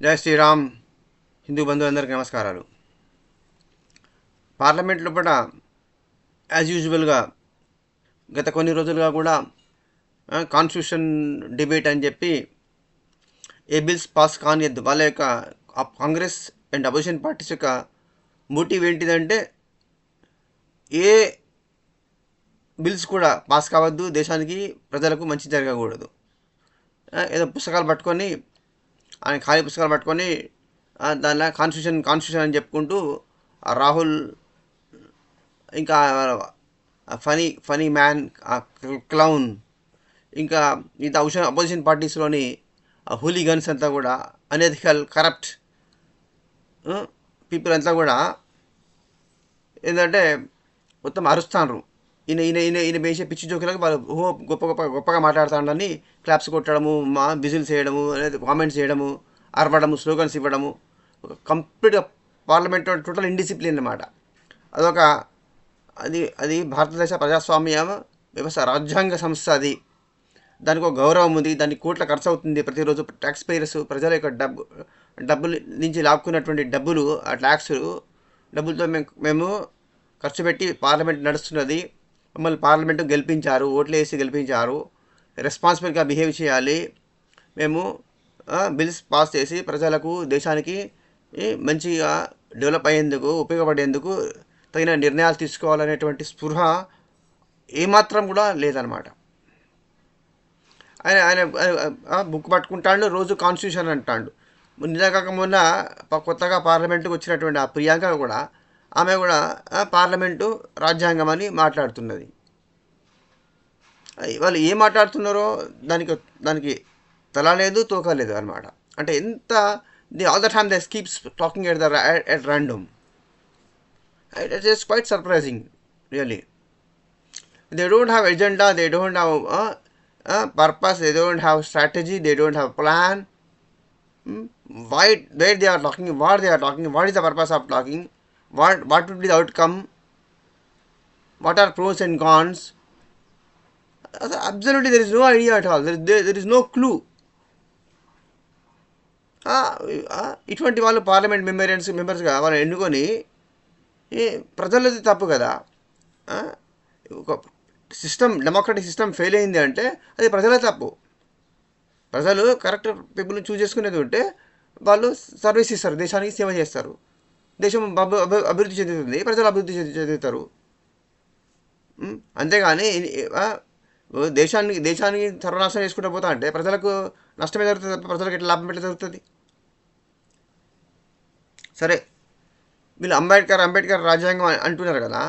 జై శ్రీరామ్. హిందూ బంధువులందరికీ నమస్కారాలు. పార్లమెంట్ లోపల యాజ్ యూజువల్గా గత కొన్ని రోజులుగా కూడా కాన్స్టిట్యూషన్ డిబేట్ అని చెప్పి ఏ బిల్స్ పాస్ కానియద్దు. వాళ్ళ యొక్క కాంగ్రెస్ అండ్ అపోజిషన్ పార్టీస్ యొక్క మోటివ్ ఏంటిదంటే ఏ బిల్స్ కూడా పాస్ కావద్దు, దేశానికి ప్రజలకు మంచి జరగకూడదు. ఏదో పుస్తకాలు పట్టుకొని ఆయన ఖాళీ పుస్తకాలు పట్టుకొని దానిలో కాన్స్టిట్యూషన్ అని చెప్పుకుంటూ రాహుల్ ఇంకా ఫనీ మ్యాన్ క్లౌన్ ఇంకా ఇంత అపోజిషన్ పార్టీస్లోని హూలిగన్స్ అంతా కూడా అనెథికల్ కరప్ట్ పీపుల్ అంతా కూడా ఏంటంటే మొత్తం అరుస్తాండ్రు. ఈయన వేసే పిచ్చి జోకులకు వాళ్ళు గొప్పగా మాట్లాడుతాడని క్లాప్స్ కొట్టడము, విజిల్స్ చేయడము, అనేది కామెంట్స్ చేయడము, అరవడము, స్లోగన్స్ ఇవ్వడము, ఒక కంప్లీట్గా పార్లమెంట్ టోటల్ ఇండిసిప్లిన్ అన్నమాట. అదొక అది భారతదేశ ప్రజాస్వామ్య వ్యవస్థ, రాజ్యాంగ సంస్థ. అది దానికి ఒక గౌరవం ఉంది. దానికి కోట్ల ఖర్చు అవుతుంది ప్రతిరోజు. ట్యాక్స్ పేయర్స్ ప్రజల యొక్క డబ్బుల నుంచి లాక్కున్నటువంటి డబ్బులు, ఆ ట్యాక్స్ డబ్బులతో మేము ఖర్చు పెట్టి పార్లమెంట్ నడుస్తున్నది. మమ్మల్ని పార్లమెంటు గెలిపించారు, ఓట్లు వేసి గెలిపించారు. రెస్పాన్సిబుల్గా బిహేవ్ చేయాలి. మేము బిల్స్ పాస్ చేసి ప్రజలకు, దేశానికి మంచిగా డెవలప్ అయ్యేందుకు, ఉపయోగపడేందుకు తగిన నిర్ణయాలు తీసుకోవాలనేటువంటి స్పృహ ఏమాత్రం కూడా లేదనమాట. ఆయన బుక్ పట్టుకుంటాడు, రోజు కాన్స్టిట్యూషన్ అంటాడు. నిన్నగాక మొన్న కొత్తగా పార్లమెంటుకు వచ్చినటువంటి ఆ ప్రియాంక కూడా, ఆమె కూడా పార్లమెంటు రాజ్యాంగం అని మాట్లాడుతున్నది. వాళ్ళు ఏం మాట్లాడుతున్నారో దానికి తల లేదు, తోక లేదు అనమాట. అంటే ఎంత all the time they keeps talking at random. It is quite surprising really. They don't have agenda, they don't have purpose, they don't have strategy, they don't have plan. Where they are talking, what they are talking, what is the purpose of talking, what would be the outcome, what are pros and cons. Absolutely there is no idea at all. There is no clue. ఇటువంటి వాళ్ళు parliament మెంబర్స్గా వాళ్ళు ఎన్నుకొని ప్రజలది తప్పు కదా. ఒక system, democratic system fail అయింది అంటే అది ప్రజలే తప్పు. ప్రజలు కరెక్ట్ పీపుల్ని చూస్ చేసుకునేది ఉంటే వాళ్ళు సర్వీస్ ఇస్తారు, దేశానికి సేవ చేస్తారు, దేశం అభివృద్ధి చెందుతుంది, ప్రజలు అభివృద్ధి చెందుతారు. అంతేగాని దేశానికి సర్వనాశనం చేసుకుంటూ పోతా అంటే ప్రజలకు నష్టమే జరుగుతుంది తప్ప ప్రజలకు ఎట్లా లాభం ఎట్లా జరుగుతుంది? సరే, వీళ్ళు అంబేద్కర్ రాజ్యాంగం అంటున్నారు కదా.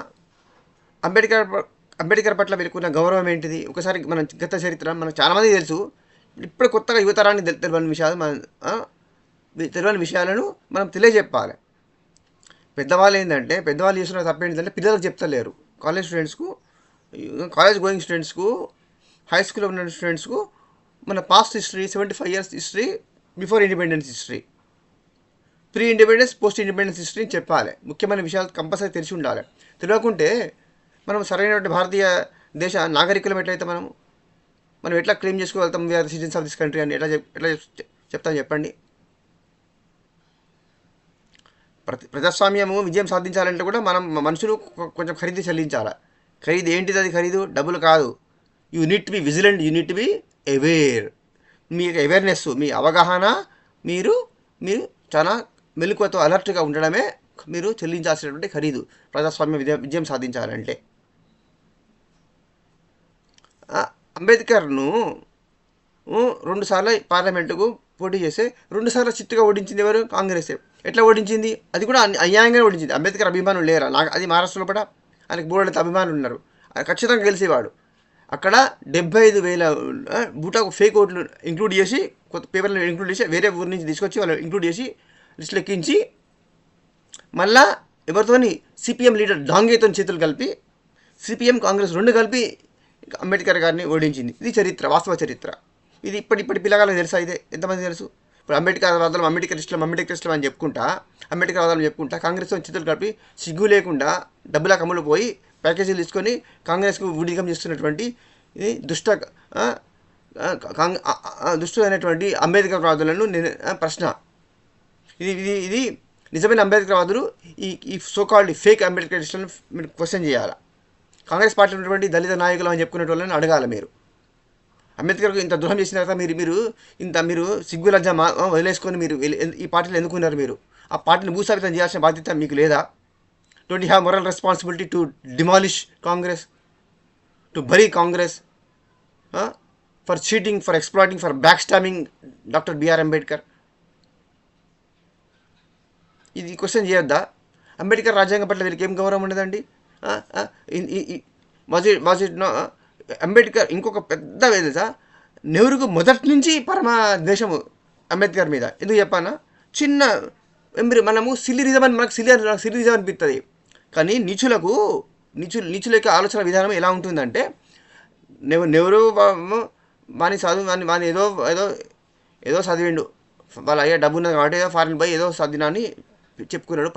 అంబేద్కర్ పట్ల వీళ్ళకున్న గౌరవం ఏంటిది? ఒకసారి మనం గత చరిత్ర మనకు చాలామంది తెలుసు. ఇప్పుడు కొత్తగా యువతరాన్ని తెలియని విషయాలను మనం తెలియజెప్పాలి. పెద్దవాళ్ళు ఏంటంటే, పెద్దవాళ్ళు చేస్తున్న తప్పు ఏంటంటే పిల్లలకు చెప్తలేరు. కాలేజ్ గోయింగ్ స్టూడెంట్స్కు, హై స్కూల్లో ఉన్న స్టూడెంట్స్కు మన past history, 75 years history, before independence history, pre independence, post independence హిస్టరీని చెప్పాలి. ముఖ్యమైన విషయాలు కంపల్సరీ తెలిసి ఉండాలి. తెలియకుంటే మనం సరైనటువంటి భారతీయ దేశ నాగరికులం ఎట్లయితే మనం ఎట్లా క్లెయిమ్ చేసుకోగలుగుతాం we are citizens of this country అని ఎట్లా చెప్తాం చెప్పండి? ప్రజాస్వామ్యము విజయం సాధించాలంటే కూడా మనం మనుషులు కొంచెం ఖరీదు చెల్లించాలి. ఖరీదు ఏంటిది? అది ఖరీదు డబ్బులు కాదు. You need to be vigilant, you need to be aware. మీ అవేర్నెస్, మీ అవగాహన, మీరు చాలా మెలకువతో అలర్ట్గా ఉండడమే మీరు చెల్లించాల్సినటువంటి ఖరీదు ప్రజాస్వామ్య విజయం సాధించాలంటే. అంబేద్కర్ను 2 సార్లు పార్లమెంటుకు పోటీ చేస్తే 2 సార్లు చిత్తుగా ఓడించింది ఎవరు? కాంగ్రెస్. ఎట్లా ఓడించింది? అది కూడా అన్యాయంగా ఓడించింది. అంబేద్కర్ అభిమానులు లేరా? అది మహారాష్ట్రలో కూడా ఆయనకు బోర్డు అభిమానులు ఉన్నారు. ఖచ్చితంగా గెలిచేవాడు. అక్కడ 75,000 బూటాకు ఫేక్ ఓట్లు ఇంక్లూడ్ చేసి, కొత్త పేపర్లు ఇంక్లూడ్ చేసి, వేరే ఊరి నుంచి తీసుకొచ్చి వాళ్ళు ఇంక్లూడ్ చేసి లిస్టులు ఎక్కించి, మళ్ళా ఎవరితోని సిపిఎం లీడర్ డాంగేతో చేతులు కలిపి, సిపిఎం కాంగ్రెస్ 2 కలిపి అంబేద్కర్ గారిని ఓడించింది. ఇది చరిత్ర, వాస్తవ చరిత్ర. ఇది ఇప్పటి పిల్లగాళ్ళకి తెలుసా? ఇదే ఎంతమంది తెలుసు? ఇప్పుడు అంబేద్కరిస్టులం అని చెప్పుకుంటా కాంగ్రెస్తో చేతులు కలిపి సిగ్గు లేకుండా డబ్బుల కమ్ములు పోయి ప్యాకేజీలు తీసుకొని కాంగ్రెస్కు విడిగం చేస్తున్నటువంటి ఇది దుష్టులైనటువంటి అంబేద్కర్ వాదులను ప్రశ్న. ఇది నిజమైన అంబేద్కర్వాదులు ఈ సోకాల్డ్ ఫేక్ అంబేద్కరిస్టులను మీరు క్వశ్చన్ చేయాలి. కాంగ్రెస్ పార్టీలో ఉన్నటువంటి దళిత నాయకులు అని చెప్పుకునే వాళ్ళని అడగాలి. మీరు అంబేద్కర్కు ఇంత ద్రోహం చేసిన తర్వాత మీరు సిగ్గు లజ్జ వదిలేసుకొని మీరు ఈ పార్టీలో ఎందుకున్నారు? మీరు ఆ పార్టీని భూస్థాపితం చేయాల్సిన బాధ్యత మీకు లేదా? Don't you have moral responsibility to demolish Congress, to bury Congress for cheating, for exploiting, for back stabbing doctor B R Ambedkar? ఇది క్వశ్చన్ చేయొద్దా? అంబేద్కర్ రాజ్యాంగం పట్ల వీరికి ఏం గౌరవం ఉండదండి? అంబేద్కర్ ఇంకొక పెద్ద వేదసా, నెహ్రూకు మొదటి నుంచి పరమ ద్వేషము అంబేద్కర్ మీద. ఎందుకు చెప్పానా? చిన్న మనము సిల్లిరిజం అని మనకు సిల్లిరిజం అనిపిస్తుంది, కానీ నీచుల యొక్క ఆలోచన విధానం ఎలా ఉంటుందంటే, నెహ్రూ వాని చదువు వాని ఏదో ఏదో ఏదో చదివిండు, వాళ్ళ అయ్యా డబ్బు ఉన్నది కాబట్టి ఏదో ఫారిన్ పోయి ఏదో చదివినాన్ని చెప్పుకున్నాడు.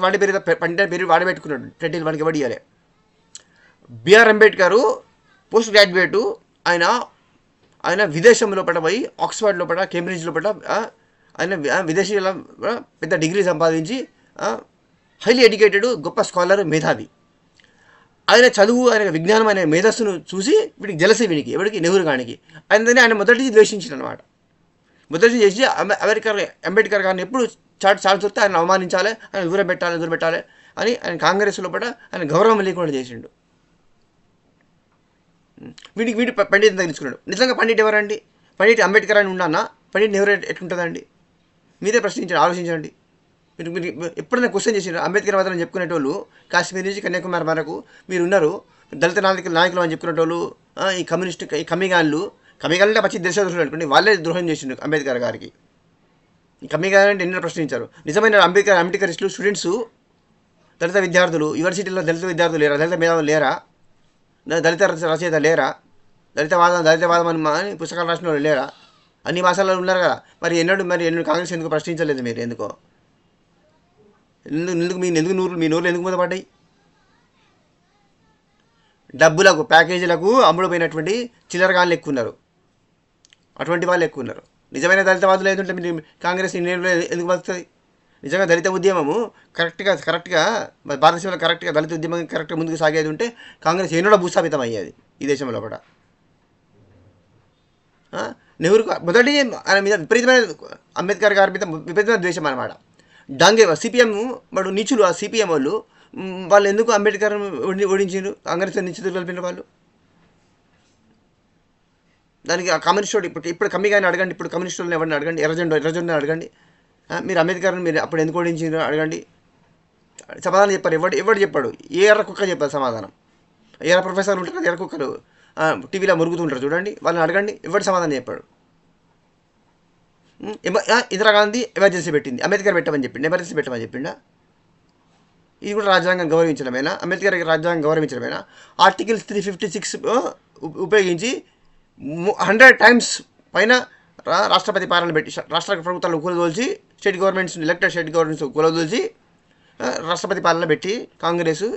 వాడి పేరు వాడబెట్టుకున్నాడు. టైటిల్ వానికి ఎవడు ఇవ్వాలి. బిఆర్ అంబేద్కర్ పోస్ట్ గ్రాడ్యుయేటు, ఆయన విదేశం లోపల పోయి ఆక్స్ఫర్డ్ లోపల, కేంబ్రిడ్జ్ లోపల ఆయన విదేశీ పెద్ద డిగ్రీ సంపాదించి హైలీ ఎడ్యుకేటెడ్, గొప్ప స్కాలర్, మేధావి. ఆయన చదువు, ఆయన విజ్ఞానం, ఆయన మేధస్సును చూసి వీడికి జలసి, ఎవడికి నెహ్రూ గానికి. ఆయన మొదటి ద్వేషించిన అనమాట. మొదటి చేసి అంబేద్కర్ గారిని ఎప్పుడు చాలు చూస్తే ఆయన అవమానించాలి, ఆయన దూరం పెట్టాలి అని ఆయన కాంగ్రెస్ లోపల ఆయన గౌరవం లేకుండా చేసిండు. వీడి పండిట్ తగిలించుకున్నాడు. నిజంగా పండిట్ ఎవరండి? పండిట్ అంబేద్కర్ అని ఉన్నానా? పండిట్ నెహ్రూ ఎట్లుంటుందండి? మీరే ప్రశ్నించండి, ఆలోచించండి. మీరు ఎప్పుడైనా క్వశ్చన్ చేసిండ్రు? అంబేద్కర్ వాదన చెప్పుకునేటోళ్ళు కాశ్మీర్ నుంచి కన్యాకుమారి వరకు మీరు ఉన్నారు. దళిత నాయకులు అని చెప్పుకునేటోళ్ళు, ఈ కమ్యూనిస్ట్, ఈ కమ్మిగాన్లు అంటే పచ్చి దేశద్రోహులు అనుకోండి, వాళ్ళే ద్రోహం చేసిండు అంబేద్కర్ గారికి. ఈ కమ్మిగాన్ అంటే ఎన్నో ప్రశ్నించారు. నిజమైన అంబేద్కరిస్టులు, స్టూడెంట్స్, దళిత విద్యార్థులు, యూనివర్సిటీలో దళిత విద్యార్థులు లేరా? దళిత మేధావులు లేరా? దళిత రచయిత లేరా? దళితవాదం అని పుస్తకాలు రాసిన వాళ్ళు లేరా? అన్ని భాషల్లో ఉన్నారు కదా. మరి ఎన్నడూ కాంగ్రెస్ ఎందుకు ప్రశ్నించలేదు? మీరు ఎందుకు మీ నోరులు ఎందుకు మూతపడ్డాయి? డబ్బులకు, ప్యాకేజీలకు అమ్ముడుపోయినటువంటి చిల్లరగాళ్ళు ఎక్కువ ఉన్నారు. అటువంటి వాళ్ళు ఎక్కువ ఉన్నారు. నిజమైన దళితవాదులు ఏదంటే మీరు కాంగ్రెస్ ఎందుకు బతుకుతుంది? నిజంగా దళిత ఉద్యమము కరెక్ట్గా భారతదేశంలో కరెక్ట్గా దళిత ఉద్యమం కరెక్ట్గా ముందుకు సాగేది ఉంటే కాంగ్రెస్ ఏనాడో భూస్థాపితం అయ్యేది ఈ దేశంలో కూడా. నెహ్రూ మొదటి ఆయన మీద విపరీతమైన, అంబేద్కర్ గారి మీద విపరీతమైన ద్వేషం అనమాట. సిపిఎం వాడు నీచులు, ఆ సిపిఎం వాళ్ళు ఎందుకు అంబేద్కర్ ఓడించారు? కాంగ్రెస్ నిశ్చిత కలిపిన వాళ్ళు. దానికి ఆ కమ్యూనిస్ట్ ఇప్పుడు కమ్మిగాని అడగండి, ఇప్పుడు కమ్యూనిస్టులను ఎవరిని అడగండి, ఎర్రజెండా అడగండి, మీరు అంబేద్కర్ని మీరు అప్పుడు ఎందుకు ఓడించారు అడగండి. సమాధానం చెప్పారు. ఎవడు చెప్పాడు? ఏ ఎర్ర కుక్క చెప్పారు సమాధానం. ఎర్ర ప్రొఫెసర్లు ఉంటారు కదా, ఎర్ర కుక్కలు టీవీలో మురుగుతుంటారు చూడండి, వాళ్ళని అడగండి, ఎవరు సమాధానం చెప్పాడు? ఇందిరాగాంధీ ఎమర్జెన్సీ పెట్టింది, అంబేద్కర్ పెట్టమని చెప్పిండు. ఎమర్జెన్సీ పెట్టమని చెప్పిండా? ఇది కూడా రాజ్యాంగం గౌరవించడమేనా? అంబేద్కర్ రాజ్యాంగం గౌరవించడమేనా? ఆర్టికల్ 356 ఉపయోగించి 100 times పైన రాష్ట్రపతి పాలన పెట్టి, రాష్ట్ర ప్రభుత్వాలను కూలదోల్చి, state governments, elected state governments కూలదోల్చి రాష్ట్రపతి పాలన పెట్టి కాంగ్రెస్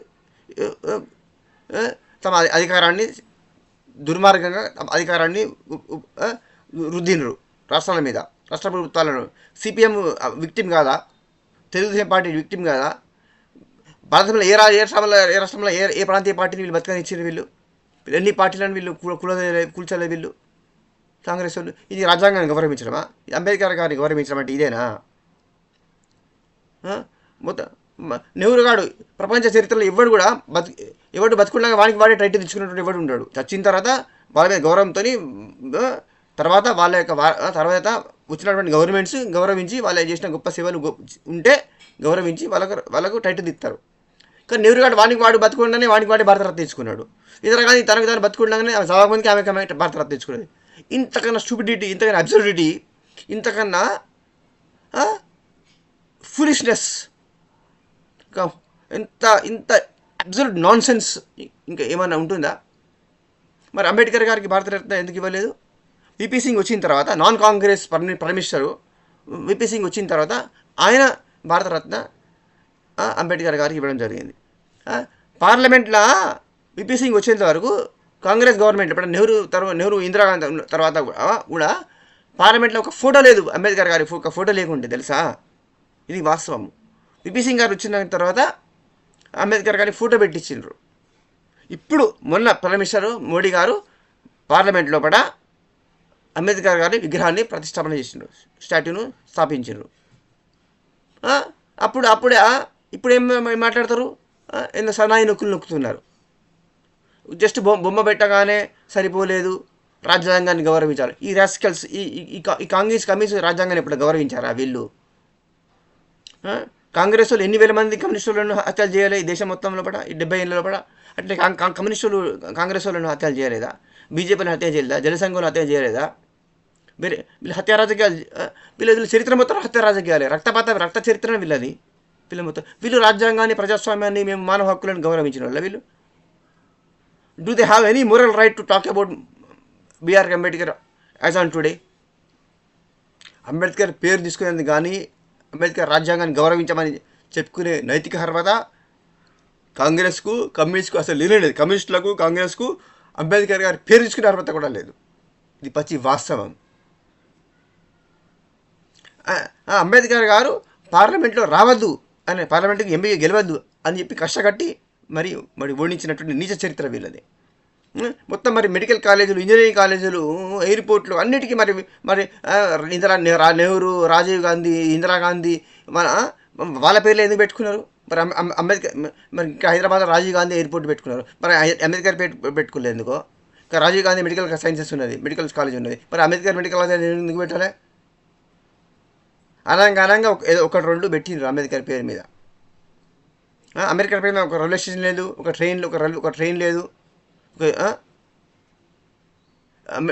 తమ అధికారాన్ని దుర్మార్గంగా అధికారాన్ని రుద్దినరు రాష్ట్రాల మీద, రాష్ట్ర ప్రభుత్వాలను. సిపిఎం విక్టిమ్ కాదా? తెలుగుదేశం పార్టీ విక్టిమ్ కాదా? భారతంలో ఏ రాష్ట్రంలో ఏ ప్రాంతీయ పార్టీని వీళ్ళు బతకనిచ్చారు? వీళ్ళు ఎన్ని పార్టీలను వీళ్ళు కూల్చలేదు వీళ్ళు కాంగ్రెస్ వాళ్ళు. ఇది రాజ్యాంగాన్ని గౌరవించడమా? అంబేద్కర్ గారిని గౌరవించడం అంటే ఇదేనా? మొత్తం నెహ్రూ గారు ప్రపంచ చరిత్రలో ఎవడు బతుకుండగా వాడే టైటిల్ తెచ్చుకున్నటువంటి ఎవడు ఉన్నాడు. చచ్చిన తర్వాత వాళ్ళ మీద గౌరవంతో తర్వాత తర్వాత వచ్చినటువంటి గవర్నమెంట్స్ గౌరవించి వాళ్ళు చేసిన గొప్ప సేవలు ఉంటే గౌరవించి వాళ్ళకు టైటిల్ ఇస్తారు. కానీ నెహ్రూ గారు వాడు బతుకుండానే వాడే భారతరత్న తెచ్చుకున్నాడు. ఇతర కానీ తనకు తాను బతుకుండగానే చాలా మందికి ఆమె భారతరత్న తెచ్చుకున్నది. ఇంతకన్నా స్టూపిడిటీ, ఇంతకన్నా అబ్సర్డిటీ, ఇంతకన్నా ఫూలిష్నెస్, ఇంత అబ్సర్డ్ నాన్ సెన్స్ ఇంకా ఏమన్నా ఉంటుందా? మరి అంబేద్కర్ గారికి భారతరత్న ఎందుకు ఇవ్వలేదు? విపి సింగ్ వచ్చిన తర్వాత, non Congress prime minister VP Singh వచ్చిన తర్వాత ఆయన భారతరత్న అంబేద్కర్ గారికి ఇవ్వడం జరిగింది. పార్లమెంట్లో విపి సింగ్ వచ్చేంత వరకు కాంగ్రెస్ గవర్నమెంట్, ఇప్పుడు నెహ్రూ ఇందిరాగాంధీ తర్వాత కూడా పార్లమెంట్లో ఒక ఫోటో లేదు అంబేద్కర్ గారి, ఒక ఫోటో లేకుంటే తెలుసా? ఇది వాస్తవం. విపి సింగ్ గారు వచ్చిన తర్వాత అంబేద్కర్ గారిని ఫోటో పెట్టించిండ్రు. ఇప్పుడు మొన్న ప్రైమ్ మినిస్టర్ మోడీ గారు పార్లమెంట్ లోపల అంబేద్కర్ గారి విగ్రహాన్ని ప్రతిష్టాపన చేసిండ్రు, స్టాట్యూను స్థాపించిండ్రు. అప్పుడే ఇప్పుడు ఏం మాట్లాడతారు? ఎంత సన్నాయి నొక్కులు నొక్కుతున్నారు. జస్ట్ బొమ్మ పెట్టగానే సరిపోలేదు, రాజ్యాంగాన్ని గౌరవించాలి. ఈ రాస్కల్స్, ఈ కాంగ్రెస్ కమ్యూనిస్ట్ రాజ్యాంగాన్ని ఎప్పుడు గౌరవించారా వీళ్ళు? కాంగ్రెస్ వాళ్ళు ఎన్ని వేల మంది కమ్యూనిస్టులను హత్యలు చేయాలి ఈ దేశం మొత్తం లోపల, ఈ 70 ఏళ్ళ లోపల? అంటే కమ్యూనిస్టులు కాంగ్రెస్ వాళ్ళను హత్యలు చేయలేదా? బీజేపీని హత్య చేయలేదా? జనసంఘంలో హత్య చేయలేదా? వీళ్ళు హత్య రాజకీయాలు, వీళ్ళ చరిత్ర మొత్తం హత్య రాజకీయాలే, రక్త చరిత్ర వీళ్ళది. వీళ్ళు రాజ్యాంగాన్ని, ప్రజాస్వామ్యాన్ని, మేము మానవ హక్కులను గౌరవించిన వాళ్ళ వీళ్ళు. Do they have any moral right to talk about B R Ambedkar as on today? Ambedkar పేరు తీసుకునేది కానీ అంబేద్కర్ రాజ్యాంగాన్ని గౌరవించమని చెప్పుకునే నైతిక అర్హత కాంగ్రెస్కు, కమ్యూనిస్ట్కు అసలు లేదు. కమ్యూనిస్టులకు, కాంగ్రెస్కు అంబేద్కర్ గారి పేరు తీసుకునే అర్హత కూడా లేదు. ఇది పచ్చి వాస్తవం. అంబేద్కర్ గారు పార్లమెంట్లో రావద్దు అని, పార్లమెంట్కి ఎంపీగా గెలవద్దు అని చెప్పి కష్టకట్టి మరి ఓడించినటువంటి నీచ చరిత్ర వీళ్ళది. మొత్తం మరి మెడికల్ కాలేజీలు, ఇంజనీరింగ్ కాలేజీలు, ఎయిర్పోర్ట్లు అన్నిటికీ మరి నెహ్రూ, రాజీవ్ గాంధీ, ఇందిరాగాంధీ వాళ్ళ పేర్లు ఎందుకు పెట్టుకున్నారు? మరి అంబేద్కర్, మరి ఇంకా హైదరాబాద్లో రాజీవ్ గాంధీ ఎయిర్పోర్ట్ పెట్టుకున్నారు, మరి అంబేద్కర్ పెట్టుకోలేదు ఎందుకో? ఇంకా రాజీవ్ గాంధీ మెడికల్ సైన్సెస్ ఉన్నది, మెడికల్ కాలేజ్ ఉన్నది, మరి అంబేద్కర్ మెడికల్ కాలేజ్ ఎందుకు పెట్టాలి? అనంగా ఒకటి రెండు పెట్టిండ్రు అంబేద్కర్ పేరు మీద. అంబేద్కర్ పేరు మీద ఒక రైల్వే స్టేషన్ లేదు, ఒక ట్రైన్ లేదు,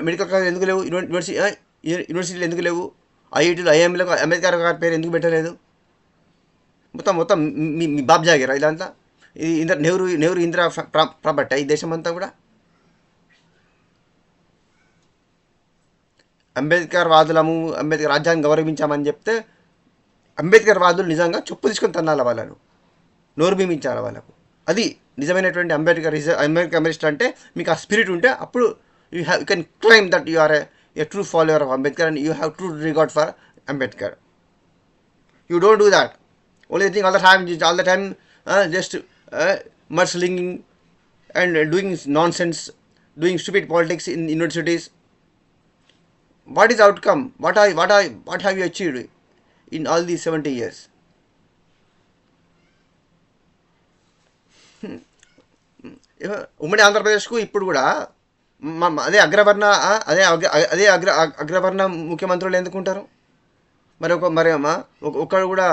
మెడికల్ కాలేజ్ ఎందుకు లేవు? యూనివర్సిటీలు ఎందుకు లేవు? ఐఐటీలు, ఐఎంలకు అంబేద్కర్ గారి పేరు ఎందుకు పెట్టలేదు? మొత్తం మీ బాబ్ జాగిరా ఇదంతా? ఇది నెహ్రూ ఇందిరా ప్రాపర్టీ ఈ దేశం అంతా కూడా. అంబేద్కర్ వాదులము, అంబేద్కర్ రాజ్యాన్ని గౌరవించామని చెప్తే అంబేద్కర్ వాదులు నిజంగా చెప్పు తీసుకొని తన్నాల వాళ్ళను, నోరు భీమించాలి వాళ్ళకు. అది నిజమైనటువంటి అంబేద్కరిస్ట్ అంటే. మీకు ఆ స్పిరిట్ ఉంటే అప్పుడు you can claim that you are a true follower of Ambedkar and you have true regard for Ambedkar. You don't do that. Only thing all the time just mudslinging and doing nonsense, doing stupid politics in universities. What is the outcome? What have you achieved in all these 70 years? ఉమ్మడి ఆంధ్రప్రదేశ్కు ఇప్పుడు కూడా అదే అగ్రవర్ణ ముఖ్యమంత్రులు ఎందుకుంటారు? మరి ఒక్కడు కూడా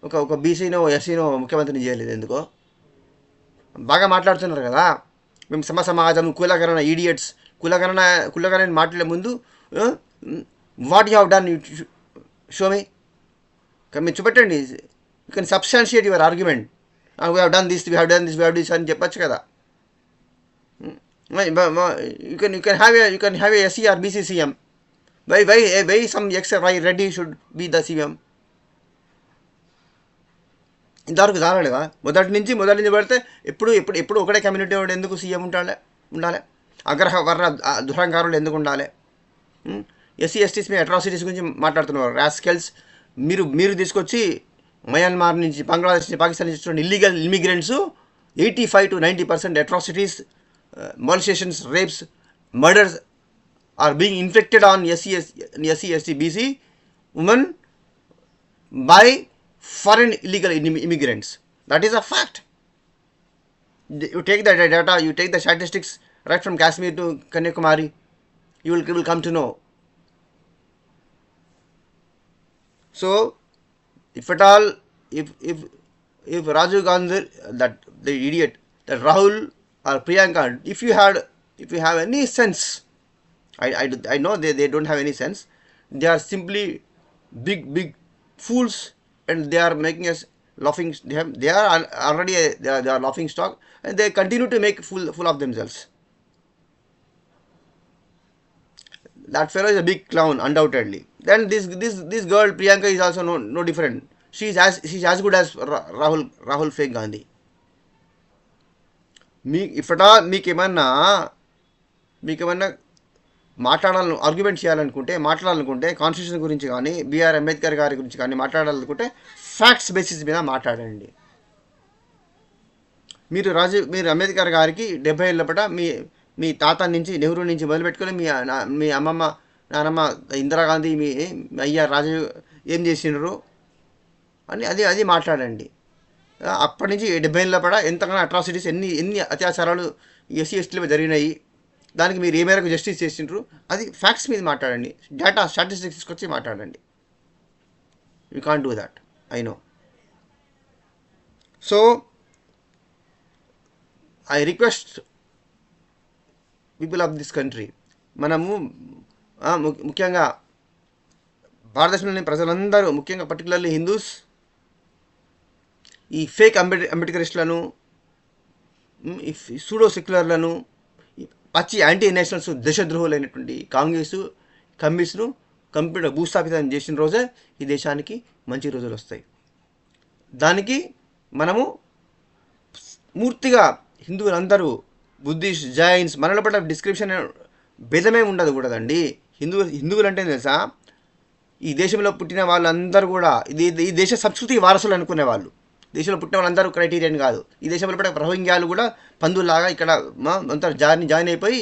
ఒక బీసీనో ఎస్సీనో ముఖ్యమంత్రిని చేయలేదు ఎందుకో? బాగా మాట్లాడుతున్నారు కదా, మేము సమాజం, కులగణన, ఈడియట్స్, కులగణన మాట్లాడే ముందు what you have done, show me, మీరు చూపెట్టండి. You can substantiate your argument. We have done this అని చెప్పచ్చు కదా. You can have a SC or BC CM. Why some XY Reddy should be the CM? ఇంతవరకు చాలలేదా? మొదటి నుంచి పెడితే ఎప్పుడు ఒకటే కమ్యూనిటీ వాడు ఎందుకు సీఎం ఉండాలి? అగ్రవర్ణ దురహంకారులు ఎందుకు ఉండాలి? ఎస్సీ ఎస్టీస్ మీద అట్రాసిటీస్ గురించి మాట్లాడుతున్నారు రాస్కెల్స్. మీరు తీసుకొచ్చి మయన్మార్ నుంచి, బంగ్లాదేశ్ నుంచి, పాకిస్తాన్ నుంచి illegal immigrants 85 to 90% atrocities, molestations, rapes, murders are being inflicted on SC, ST, BC women by foreign illegal immigrants. That is a fact. You take the data, you take the statistics right from Kashmir to Kanyakumari, you will come to know. So, if at all, if Rajiv Gandhi, that the idiot, that Rahul or Priyanka, if you have any sense, I know they don't have any sense. They are simply big fools, and they are making us laughing. They are already they are laughing stock, and they continue to make fool of themselves. That fellow is a big clown, undoubtedly. Then this girl Priyanka is also no different. She's as good as Rahul fake Gandhi. If at all మీకేమన్నా argument చేయాలనుకుంటే, మాట్లాడాలనుకుంటే constitution గురించి కానీ, BR Ambedkar గారి గురించి కానీ మాట్లాడాలనుకుంటే facts basis మీద మాట్లాడండి. మీరు అంబేద్కర్ గారికి 70 ఏళ్ళ పట మీ తాత నుంచి, నెహ్రూ నుంచి మొదలుపెట్టుకొని మీ అమ్మమ్మ, నానమ్మ ఇందిరాగాంధీ, మీ అయ్యా రాజీవ్ ఏం చేసినారు అని అది మాట్లాడండి. అప్పటి నుంచి 70 ఏళ్ళ పడ ఎంతగానో అట్రాసిటీస్, ఎన్ని అత్యాచారాలు ఎస్సీ ఎస్టీలపై జరిగినాయి, దానికి మీరు ఏ మేరకు జస్టిస్ చేసిండ్రు, అది ఫ్యాక్ట్స్ మీద మాట్లాడండి. స్టాటిస్టిక్స్ తీసుకొచ్చి మాట్లాడండి. You can't do that, I know. So I request people of this country, మనము ముఖ్యంగా భారతదేశంలోని ప్రజలందరూ, ముఖ్యంగా పర్టికులర్లీ హిందూస్, ఈ ఫేక్ అంబేద్కరిస్టులను, ఈ సూడో సెక్యులర్లను, పచ్చి యాంటీ నేషనల్స్, దేశద్రోహులైనటువంటి కాంగ్రెస్ కమ్యూనిస్టును కంప్లీట్గా భూస్థాపితం చేసిన రోజే ఈ దేశానికి మంచి రోజులు వస్తాయి. దానికి మనము పూర్తిగా హిందువులందరూ, బుద్ధిస్ట్, జైన్స్, మనలో పట్ల డిస్క్రిప్షన్ భేదమే ఉండదండి. హిందువులు అంటే తెలుసా, ఈ దేశంలో పుట్టిన వాళ్ళందరూ కూడా ఈ దేశ సంస్కృతి వారసులు అనుకునే వాళ్ళు. దేశంలో పుట్టిన వాళ్ళందరూ క్రైటీరియన్ కాదు. ఈ దేశంలో పట్ల రోహింగ్యాలు కూడా పందుల్లాగా ఇక్కడ అంతా జాయిన్ అయిపోయి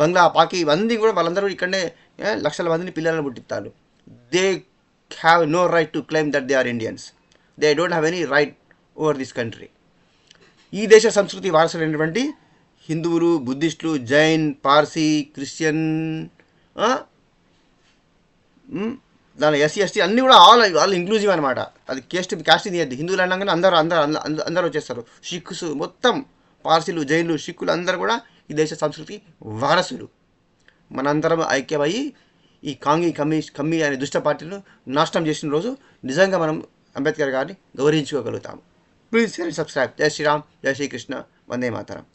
బంగ్లా, పాకి ఇవన్నీ కూడా వాళ్ళందరూ ఇక్కడనే లక్షల మందిని పిల్లలను పుట్టిస్తారు. They have no right to claim that they are Indians. They don't have any right over this country. ఈ దేశ సంస్కృతి వారసులైనటువంటి హిందువులు, బుద్ధిస్టులు, జైన్, పార్సీ, క్రిస్టియన్, దాని ఎస్సీ ఎస్టీ అన్నీ కూడా ఆల్ ఇంక్లూజివ్ అనమాట. అది క్యాస్ట్ తీయద్దు. హిందువులు అనగానే అందరూ వచ్చేస్తారు. సిక్కుస్ మొత్తం, పార్సీలు, జైన్లు, సిక్కులు అందరూ కూడా ఈ దేశ సంస్కృతి వారసులు. మనందరం ఐక్యమయ్యి ఈ కమ్మి అనే దుష్ట పార్టీలను నాశనం చేసిన రోజు నిజంగా మనం అంబేద్కర్ గారిని గౌరవించుకోగలుగుతాము. Please share and subscribe. జై శ్రీరామ్, జై శ్రీకృష్ణ, వందే మాతరం.